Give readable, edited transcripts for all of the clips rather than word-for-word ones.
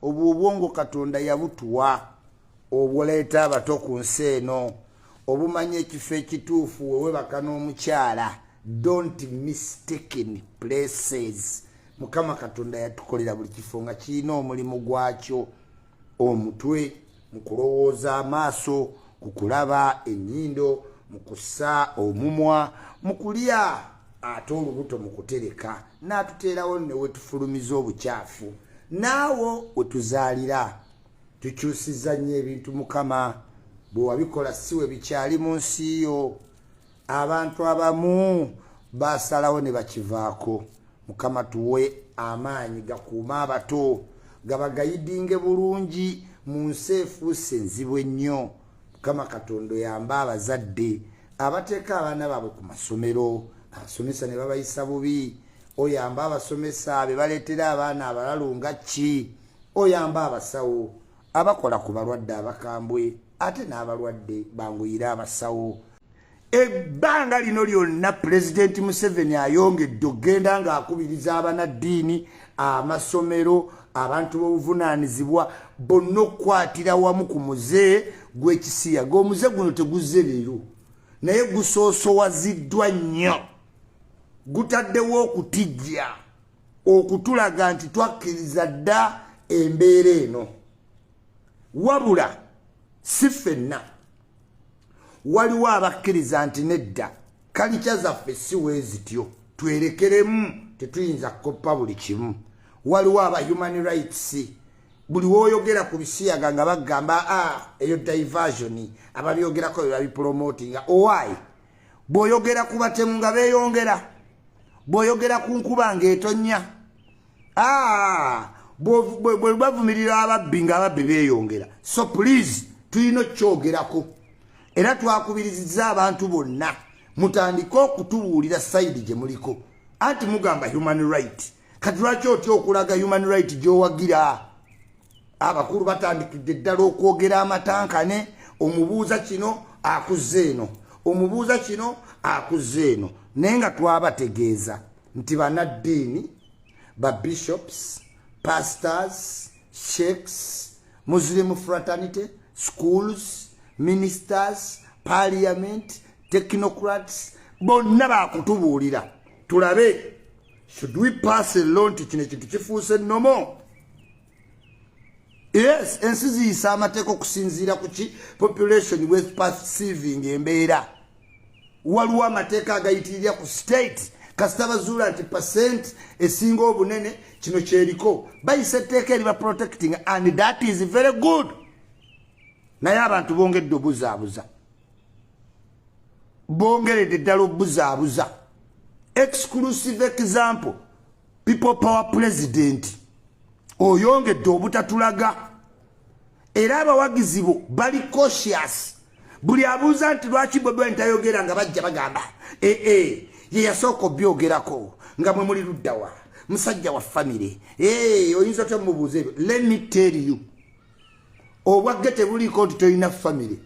obwongo Katonda yabutuwa obuleeta abato ku nsi eno obumanye ekifo ekituufu wewe bakano omukyala. Don't mistaken places. Mukama Katonda yatukolera buli kifo nga kirina omulimu gwakyo. Omutwe mukulowooza amaaso, kukulaba ennyindo, mukussa omumwa, mukulya ate olubuto mukutereka n'atuteerawo ne wetufulumiza obukyafu. Naawo wetuzaalira tukyusiza nnyo ebintu Mukama bwe wabikola si we bikyali mu nsi yo. Abantu abamu basalawo ne bakivaako. Mukama tuwe amaanyi gakuuma abato gabagayidinge bulungi mu nsi efuuse enzibu ennyo. Mukama Katonda yamba abazadde abateeka abaana baabwe ku masomero, abasomesa ne babayisa bubi. Oyamba abasomesa be baleetera abaana abalalu nga ki. Oyamba abasawo abakola ku balwadde abakambwe ate n'abalwadde banguyira abasawo. Ebbanga lino lyonna President Museveni ayongedde okgenda ng'akubiriza abanaddiini, amasomero, abantu b'obuvunaanyizibwa bonna okukwatira wamu ku muze gw'ekisiya. G'omuze guno teguzze leero naye gusoosowaziddwa nnyo. Gutaddewo okutijja okutulaga nti twakkiriza dda embeera eno. Wabula si ffenna, waliwo abakkiriza nti nedda kalica zaffe si weezityo, twerekeremu, tetuyinza kukoppa buli kimu. Waliwo aba human rights, buli woyogera ku bisiyaga nga bagamba eyo diversion, ababyogerako bebabipromotinga. Owaayi bw'oyogera ku batemu nga beeyongera, bw'oyogera ku nkuba ng'etonnya, bwe bavumirira ababbi ng'ababbi beeyongera. So please tulina okyogerako era twakubirizizza abantu bonna mutandike okutubuulira sayidi gye muliko. Anti mugamba human right, kati lwaki otya okulaga human right gy'owagira? Abakulu batandikidde ddala okwogera amatankane, omubuuza kino akuzze eno, omubuuza kino akuzze eno. Naye nga twabategeeza nti bannaddiini, ba bishops, pastors, sheikhs, Muslim fraternity, schools, ministers, parliament, technocrats, bonna bakutubuulira tulabe, should we pass a law nti kino ekintu kifuuse nnomo? Yes, ensi ziyisa amateeka okusinziira ku ki population we perceiving embeera. Waliwo amateeka agayitirira ku state kasita bazuula nti percent esinga obunene kino kyeriko, bayisa etteeka eriba protecting, and that is very good. Naye abantu bongedde obuzaabuza, bongeredde ddala obuzaabuza. Exclusive example, people power president oyongedde obutatulaga, era abawagizi bo bali cautious. Buli abuuza nti lwaki Bobi ntayogera nga bajja bagamba ye yasooka obyogerako nga mwe muli luddawa, musajja wa family, oyinza otya mubuuza ebyo. Let me tell you, obwagge tebuliko nti tolina family.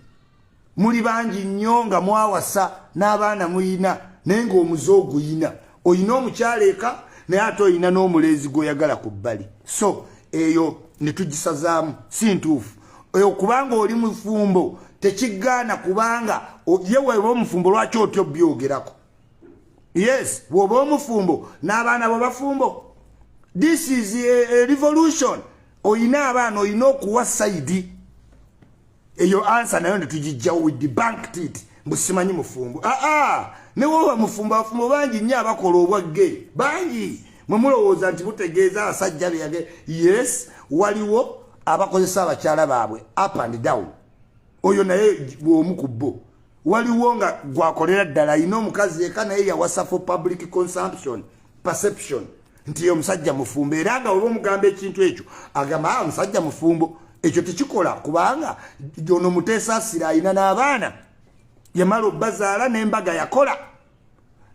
Muli bangi nnyo nga mwawasa n'abaana muyina, naye ng'omuze oguyina, oyina omukyala eka naye ate oyina n'omulenzi gw'oyagala ku bbali. So eyo ne tugisazaamu, si ntuufu. Eyo kubanga oli mufumbo tekigaana, kubanga ye weeba omufumbo lwaki otya obyogerako. Yes, bw'oba omufumbo n'abaana bo bafumbo. This is a revolution. Oyina abaana oyina okuwa sayidi. Eyo answer nayo ne tugijjawo, we debunked it. Mbusimanyi mufumbo. Ne woba mufumbo, abafumbo bangi nnyo abakola obwagge bangi. Mwe mulowooza nti butegeeza abasajja beyage. Yes, waliwo abakozesa abakyala baabwe up and down. Oyo naye bw'omu ku bo. Waliwo nga gwakolera ddala ayina omukazi eka naye yawasa for public consumption, perception, nti omusajja mufumbo. Era nga oba omugamba ekintu ekyo agamba omusajja mufumbo, ekyo tekikola, kubanga ono Muteesa Asira ayina n'abaana yamala obbazaala n'embaga yakola.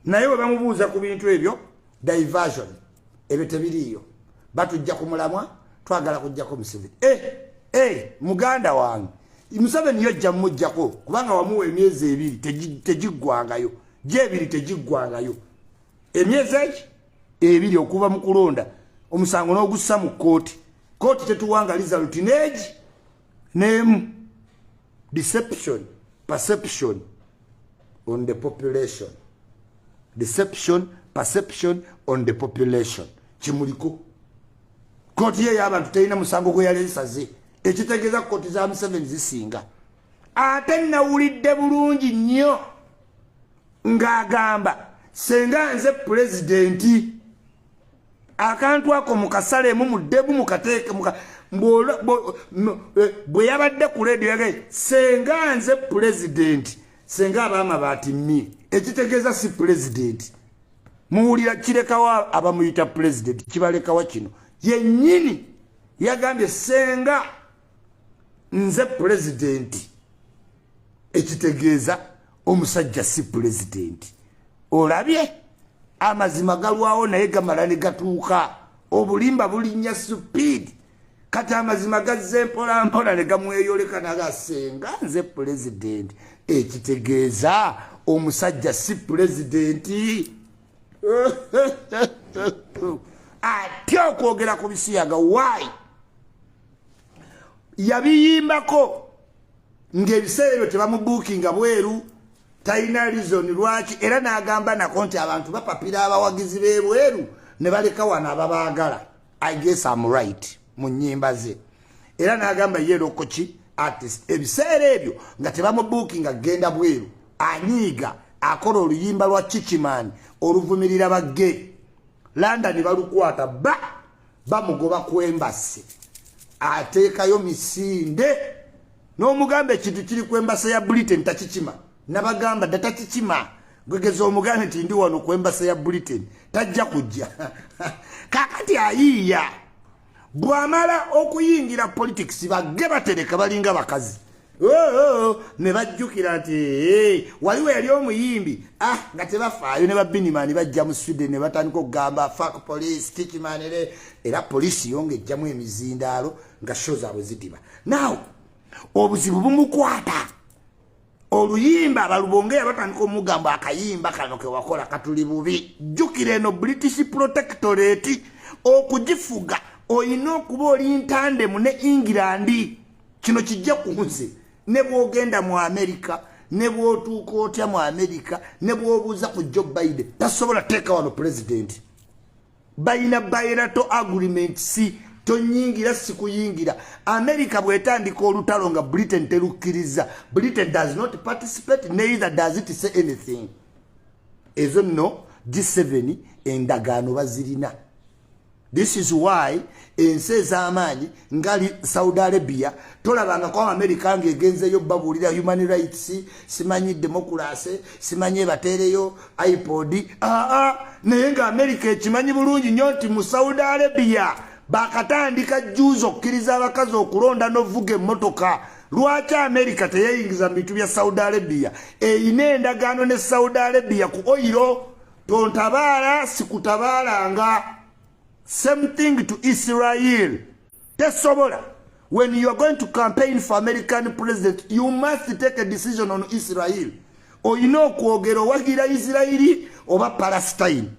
Naye bwe bamubuuza ku bintu ebyo, diversion, ebyo tebiriiyo. Batujja ku mulamwa, twagala kujjako Museveni. Muganda wange Museveni yojja mmujjako, kubanga wamuwa emyezi 2 tegiggwangayo, gy'ebiri tegiggwangayo. Emyezi eki 2 okuva mu kulonda, omusango n'ogussa mu kkooti. Court tetuwangaliza routinage name deception perception on the population. Deception perception on the population. Chimuliko court ye y'abantu teyina musango gwe yaleesaze ekitegeeza court za Museveni zisinga. Ate nawulidde bulungi nnyo ng'agamba senga nze pulezidenti akantu ako mukasalemu muddebu mukateeke bwe yabadde ku radio yagaye senga nze pulezidenti senga abaama batimmi ekitegeeza si pulezidenti muwulira kirekawa abamuyita pulezidenti kibalekawa kino yennyini yagambye senga nze pulezidenti ekitegeeza omusajja si pulezidenti. Olabye amazima galwawo naye gamala ne gatuuka obulimba bulinnya speed kati amazima gazze mpola mpola ne gamweyoleka nagasenga nze pulezidenti ekitegeeza omusajja si pulezidenti. Atya okwogera ku bisiyaga why yabiyimbako ng'ebiseera ebyo tebamubuukinga bweru taina reason lwaki era n'agamba nako nti abantu bapapira abawagizi b'ebweru ne baleka wano ababaagala. I guess I'm right mu nnyimba ze. Era n'agamba ye lokoki artist ebiseera ebyo nga tebamubuukinga genda bweru anyiiga akola oluyimba lwa Chichimani oluvumirira bagge London balukwata bamugoba ku embasi ateekayo misinde n'omugamba ekintu kiri ku embasi ya Britain takichima nabagamba data kichima gwegeza omugane nti ndi wano ku embasi ya Britain tajja kujja kakati ayiya bwamala okuyingira politics bagge batereka balinga bakazi ne bajjukira nti waliwo yali omuyimbi nga tebafaayo ne babinimani bajja mu Sweden ne batandika okugamba fuck police Chichimani era polisi yongejjamu emizindaalo nga show zaabwe zidiba. Now obuzibu bumukwata oluyimba abalubongeya batandika omugamba akayimba kano ke wakola katuli bubi. Jjukira eno British Protectorate okugifuga oyina okuba oli ntandemu ne England. Kino kijja kunze ne bwogenda mu America ne bwotuuka otya mu America ne bwobuuza ku Joe Biden tasobola teeka wano president. Bayina bilateral agreements tonyingira sikuyingira. America bwetandika olutalo nga Britain terukkiriza. Britain does not participate, neither does it say anything. Ezo no G7 endagaano bazirina. This is why ensi ez'amaanyi ngali Saudi Arabia tolabanga kwa America ng'egenzeyo babulira human rights simanyi democracy simanyi batereyo iPod naye nga America ekimanyi bulungi nnyo nti mu Saudi Arabia bakatandika juzo okkiriza abakazi okulonda n'ovuga emmotoka. Lwaki America teyeyingiza mu bintu bya Saudi Arabia? Eyina endagaano ne Saudi Arabia ku oyiro tontabaala sikutabaalanga. Same thing to Israel. Tesobola. When you are going to campaign for American president, you must take a decision on Israel. Or you know kwogero wagira Israeli oba Palestine.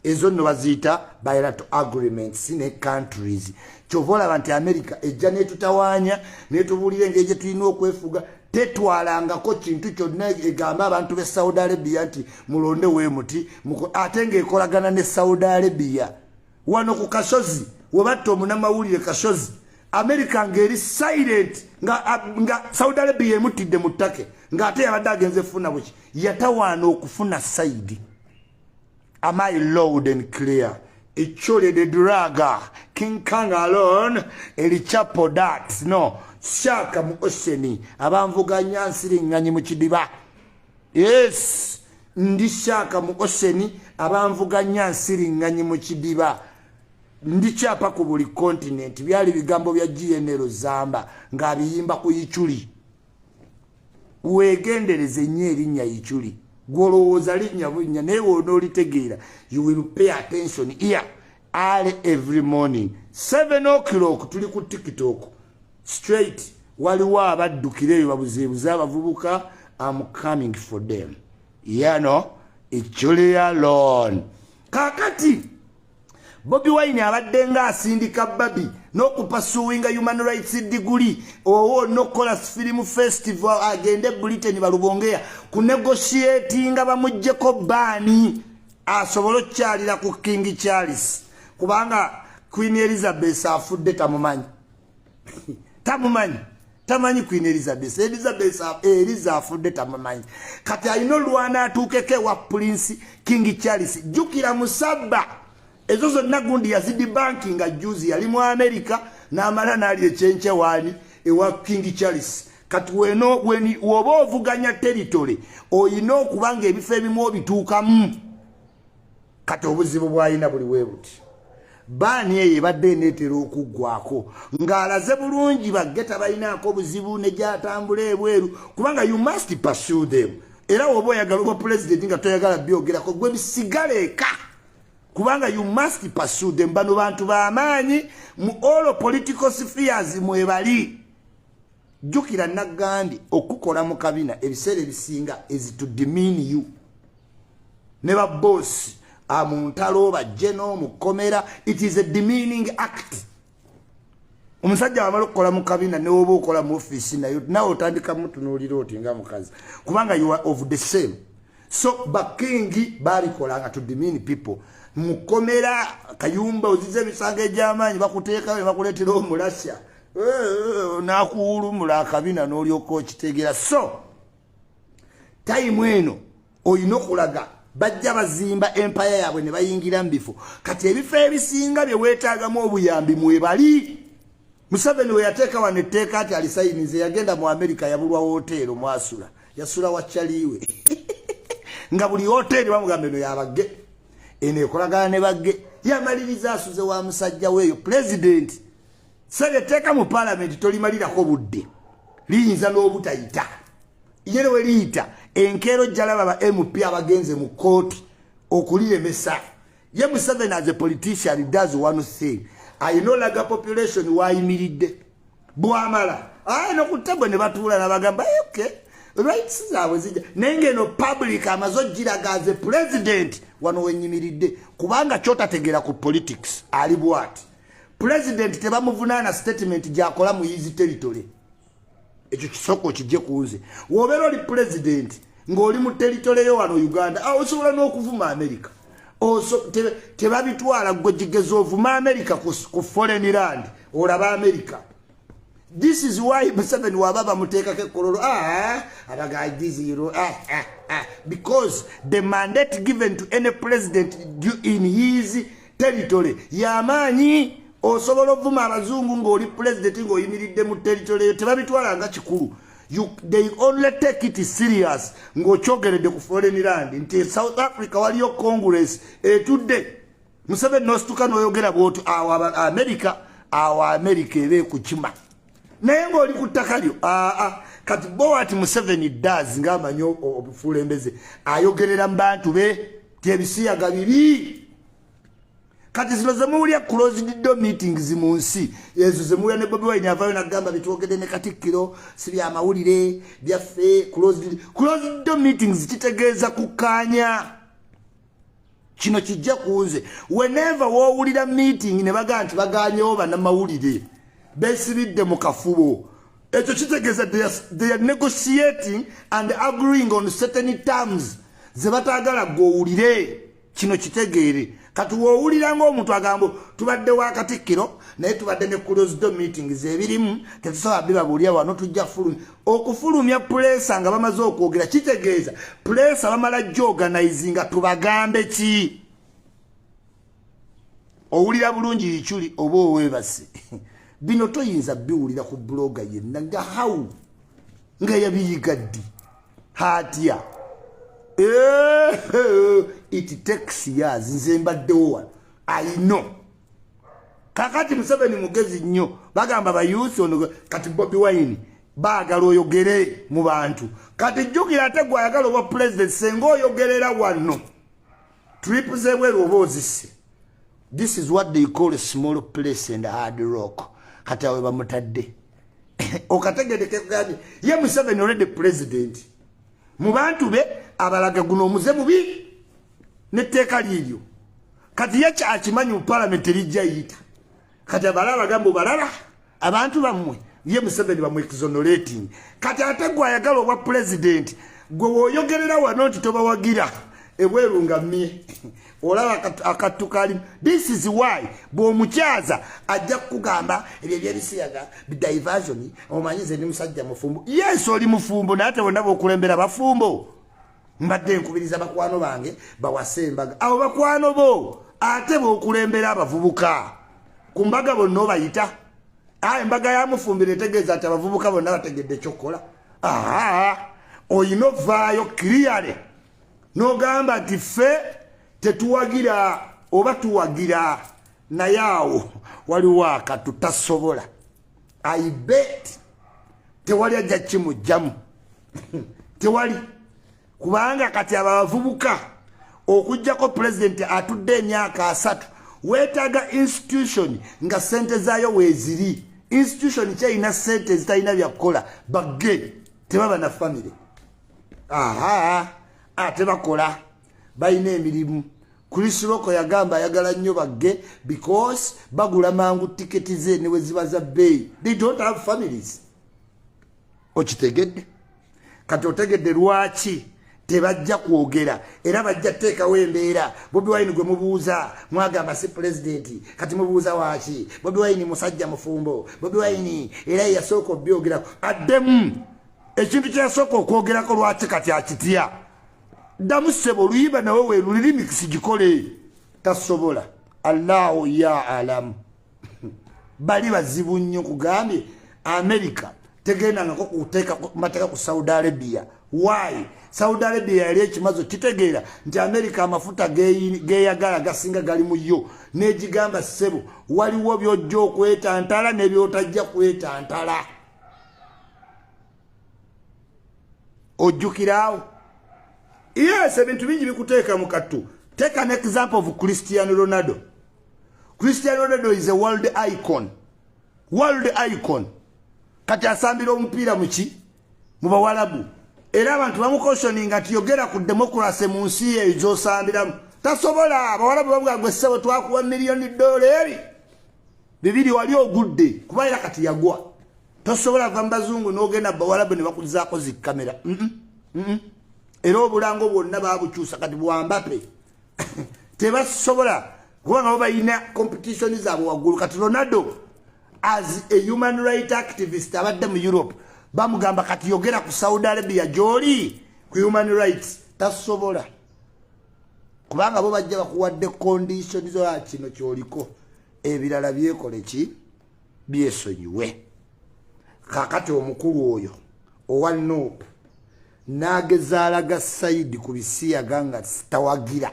Ezo no bazita bilateral agreements in countries. Chovola banti America ejja netutawanya netubulire ngeje tulina okwefuga tetwalangako kintu kyonna egamba abantu be Saudi Arabia nti mulonde we muti atenge ekolagana ne Saudi Arabia. Wano ku Kashozi webatta omunamawulire Kashozi America ngeri silent nga Saudi Arabia emutidde mu ttake ng'ate yabadde agenze funa buki yatawaana okufuna saidi. Am I loud and clear? Icuri the draga King Kang alone elichapo that no shaka mu oceani abanvuga nyansiri nganyi mu kidiba. Yes ndi shaka mu oceani abanvuga nyansiri nganyi mu kidiba. Ndi chapa ku buli continent byali bigambo bya GNL Zamba ngabiyimba ku Icuri. Wegendereze nnyo erinnya Icuri. Gwolowooza linnya bunya naye wonoolitegeera. You will pay attention here early every morning 7 o'clock tuli ku TikTok straight waliwo abaddukira eyo babuzeebuza abavubuka. I'm coming for them. Yano Icuri alone. Kakati Bobi Wine abadde nga asindika babi n'okupasuwinga human rights degree n'okukola film festival agende Britain balubongeya ku negotiatinga bamuggyeko baani asobole okukyalira ku King Charles kubanga Queen Elizabeth afudde tamumanyi tamanyi Queen Elizabeth Eliza afudde tamumanyi kati alina olwana atuukeko ewa Prince King Charles jjukira musabba ezo zonna gundi yazidi banki nga juzi yali mu America n'amala n'ali ekyenche wani ewa King Charles kati woba ovuganya territory oyina okubanga ebifo ebimu obituukamu kati obuzibu bwalina buli webuti baani eyo ebadde eneetera okuggwako ng'alaze bulungi baggeta balinaako obuzibu ne gyatambula ebweru kubanga you must pursue them era woba oyagala oba president nga toyagala byogerako gwe bisigale eka kubanga you must pursue them bano bantu b'amaanyi mu all political spheres mwebali jjukira Nagandi okukola mu kabina ebiseera ebisinga is to demean you ne ba boss amuntalo bajeno mukomera it is a demeaning act omusajja wamala okukola mu kabina ne woba okola mu office nawe otandika mutunuulira oti nga mukazi kubanga you are of the same so bakingi balikolanga to demean people mukomera Kayumba ozize ebisanga egy'amaanyi bakuteekayo bakuleetera omulasya nakuwulumula akabina n'olyoka okitegeera so time eno oyina okulaga bajja bazimba empire yaabwe ne bayingira mu bifo kati ebifo ebisinga bye weetaagamu obuyambi mwebali Museveni we yateeka wano etteeka ati alisayinize yagenda mu America yabulwa hoteero mwasula yasula wakyaliwe nga buli hoteeri bamugamba eno yabagge eno ekolagana ne bagge yamaliriza asuze wa musajja weeyo president etteeka mu parliament tolimalirako budde liyinza n'obutayita yere we liyita enkeero jalaba ba MP abagenze mu kooti okuliremesa ye Museveni as a politician does one thing I know like a population wayimiridde bwamala no kutabwe ne batuula nabagamba okay rights zaabwe zijja nenge no public amazojjiraga as a president wano wenyimiridde kubanga kyotategeera ku politics ali bwati president tebamuvunaana statement gyakola mu easy territory ekyo kisoko kijje kuuze wobeera oli president ng'oli mu territory yo wano Uganda osobola n'okuvuma America tebabitwala gwe jigeza ovuma America ku foreign land olaba America. This is why Museveni wababa muteekako ekkololo because the mandate given to any president in his territory yamaanyi osobola ovuma abazungu ng'oli president ng'oyimiridde mu territory tebabitwala nga kikulu. They only take it serious ng'okyogeredde ku foreign land nti South Africa waliyo Congress today Museveni n'osituka n'oyogera bw'oti awo America ebe kukima naye ng'oli ku ttaka lyo kati bo ati Museveni does ng'amanyi obufuulembeze ayogerera mu bantu be tebisiyaga bibi kati zino zemuwulya closed door meetings mu nsi ezo zemuwulya ne Bobi Wine avayo n'agamba bitwogedde ne Katikkiro si byamawulire byaffe closed door meetings kitegeeza kukkaanya kino kijja kuwuze whenever woowulira meeting ne bagaa nti bagaanyewo bannamawulire besibidde mu kafubo ekyo kitegeeza they are negotiating and agreeing on certain terms ze bataagala gw'owulire kino kitegeere kati woowulira ng'omuntu agamba tubadde wa Katikkiro naye tubadde ne closed door meetings ebirimu tetusobola bibabuulira wano tujja fulumya okufulumya pulesa nga bamaze okwogera kitegeeza pulesa bamala gyoganizinga tubagambe ki owulira bulungi Icuri oba oweebase bino toyinza biwulira ku bloga yenna nga hawu nga yabiyiga ddi hatya it takes years nze mbaddewo wano I know kakati Museveni mugezi nnyo bagamba bayusi ono kati Bobi Wine baagala oyogere mu bantu kati jjukira ate gwayagala oba president senga oyogerera wano trip zebweru oba ozisse. This is what they call a small place and hard rock kati awe bamutadde okategedeke gani ye Museveni already president mu bantu be abalaga guno omuze mubi netteeka liryo kati yacha akimanyi mu parliament elijja yita kati abalaba gambo balala abantu bamwe ye Museveni bamwe exonerating kati ategwa ayagala obwa president gwe woyogerera wano nti tobawagira ebweru ngamye olaba akatukali. This is why bw'omukyaza ajja kugamba ebyo byebisiyaga diversion omanyize ni musajja mufumbo. Yes oli mufumbo naye ate bonna b'okulembera bafumbo. Mbadde nkubiriza bakwano bange bawasembaga abo bakwano bo ate b'okulembera abavubuka ku mbaga bonna obayita embaga ya mufumbire etegeeza ati abavubuka bonna bategedde ekyokola. Oyina ovaayo clearly n'ogamba nti ffe tetuwagira oba tuwagira naye awo waliwo akatu tasobola. I bet tewali ajja kimujjamu tewali kubanga kati abavubuka okujjako president atudde emyaka 3 weetaaga institution nga sente zaayo weeziri. Institution kyeyina sente zitalina byakukola bagge tebaba na family. Ate bakola balina emirimu. Chris Roko yagamba ayagala nnyo bagge because bagula mangu tiketi ze ne weziba za bay. They don't have families. Okitegedde kati otegedde lwaki tebajja kwogera era bajja teekawo embeera. Bobi Wine gwe mubuuza mwagamba si president kati mubuuza waaki. Bobi Wine musajja mufumbo. Bobi Wine era yasooka obyogerako addemu ekintu kyasooka okwogerako lwaki kati akitya. Ddamu ssebo luyiba nawe weerulirimi kisigikole tasobola. Allahu ya alamu. Bali bazibu nnyo kugambye America tegenda ngako kuteeka mateeka ku Saudi Arabia. Why? Saudi Arabia yali ekimazo kitegeera nti America amafuta geeyagala gasinga gali mu yo n'egigamba ssebo waliwo byojja okwetantala n'ebyotajja kwetantala. Ojjukiraawo. Yes, ebintu bingi bikuteeka mu kattu. Take an example of Cristiano Ronaldo. Cristiano Ronaldo is a world icon. World icon. Kati asambira omupiira muki mu bawalabu. Era abantu bamukoshoninga nti yogera ku democracy mu nsi ye ezosambiramu. Tasobola abawalabu bavuga gwe ssebo twakuwa $1 million bibiri wali ogudde kuba era kati yagwa. Tasobola va mbazungu n'ogenda bawalabu ne bakuzaako zi kamera. Era obulango bwonna babukyusa kati bwambape tebasobola kubanga babayina competition zaabwe waggulu. Kati Ronaldo as a human right activist abadde mu Europe bamugamba kati yogera ku Saudi Arabia gy'oli ku human rights. Tasobola kubanga bo bajja bakuwadde conditions zo kino kyoliko ebirala byekole ki byesonyiwe. Kakati omukulu oyo owa Nuupu nagezaalaga Saidi ku bisiyaga nga tawagira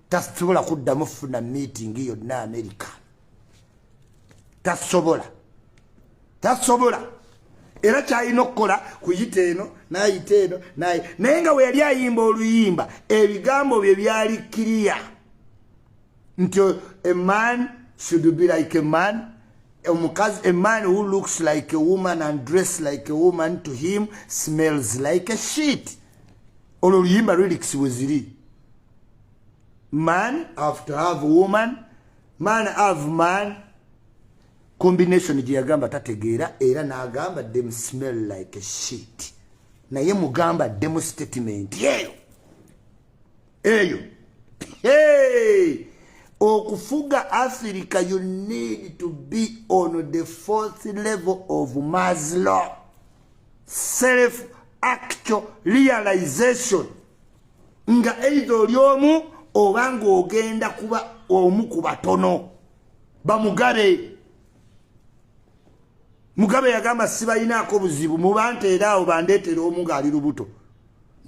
tasobola kuddamu funa meeting yonna America. Tasobola era kyalina okukola kuyita eno n'ayita eno naye nga we yali ayimba oluyimba ebigambo bye byali kiriya nti a man should be like a man. A man who looks like a woman and dressed like a woman to him smells like a shit. Olwo luyimba lyrics weziri. Man have to have woman, man have man. Combination gye yagamba tategeera era n'agamba them smell like a shit. Naye mugamba demo statement eyo. Hey! Okufuga Africa, you need to be on the 4th level of Maslow. Self-actual realization. Nga eido lyomu obanga ogenda kuba omu ku batono. Bamugabe. Mugabe yagamba sibayinaako buzibu mubanteera awo bandeetera omu ng'ali lubuto.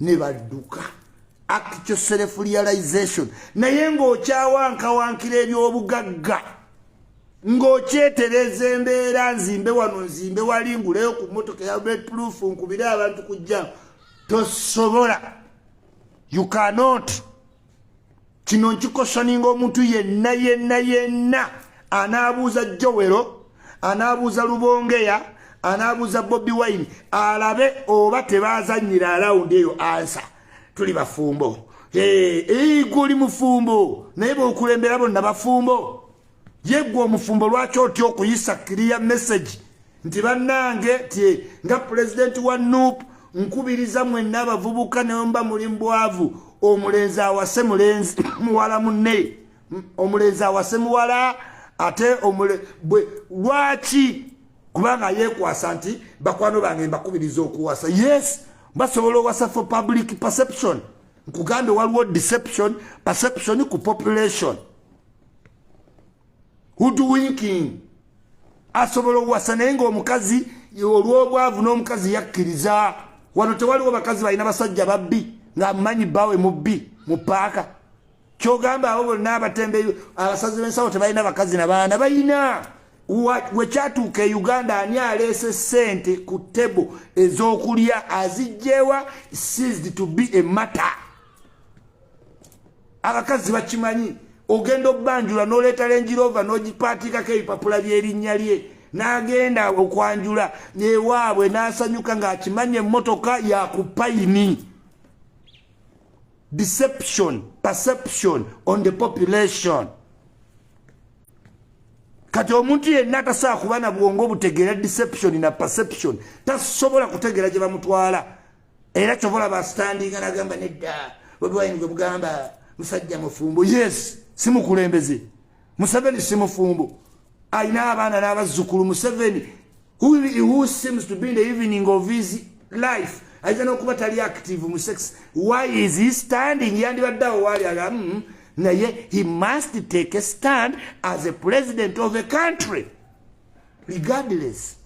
Ne badduka. Actual self-realization. Naye ng'okyawankawankira eby'obugagga. Ng'okyetereza embeera nzimbe wano nzimbe wali nguleyo ku mmotoka ya bulletproof nkubire abantu kujja. Tosobola. You cannot. Kino nkikosoninga omuntu yenna. Anaabuuza Jowero, anaabuuza Lubongeya, anaabuuza Bobi Wine, alabe oba tebaazannyira alawundi eyo ansa. Tuli bafumbo guli mufumbo naye bw'okulembera bonna bafumbo yeggwa omufumbo lwaki otya okuyisa clear message nti bannange ti nga president wa NUP nkubiriza mwenna abavubuka naye mba muli mbwavu omulenzi awase mulenzi muwala munne omulenzi awase muwala ate lwaki kubanga yekwasa nti bakwano bange mbakubiriza okuwasa yes basobola owasa for public perception nkugambe waliwo deception perception ku population hoodwinking asobola owasa naye ng'omukazi olw'obwavu n'omukazi yakkiriza wano tewaliwo bakazi balina basajja babbi nga mmanyi bbawe mubbi mu paaka kyogamba abo bonna abatembe abasazi b'ensawo tebalina bakazi na baana balina wekyatuuka e Uganda ani aleese ssente ku tebo ez'okulya azijjewa ceased to be a matter abakazi bakimanyi ogenda obbanjula n'oleeta Range Rover n'ogipaatikako ebipapula by'erinnya lye n'agenda okwanjula ewaabwe n'asanyuka ng'akimanya emmotoka yakupayini deception perception on the population kati omuntu yenna atasobola kuba na bwongo butegeera deception na perception tasobola kutegeera gye bamutwala era kyobola bastandinga nagamba nedda bwebwayini gwe bugamba musajja mufumbo yes simukulembeze Museveni simufumbo alina abaana n'abazzukulu Museveni who seems to be in the evening of his life ayinza n'okuba tali active mu sex why is he standing yandibadde awo waali aga naye he must take a stand as a president of a country regardless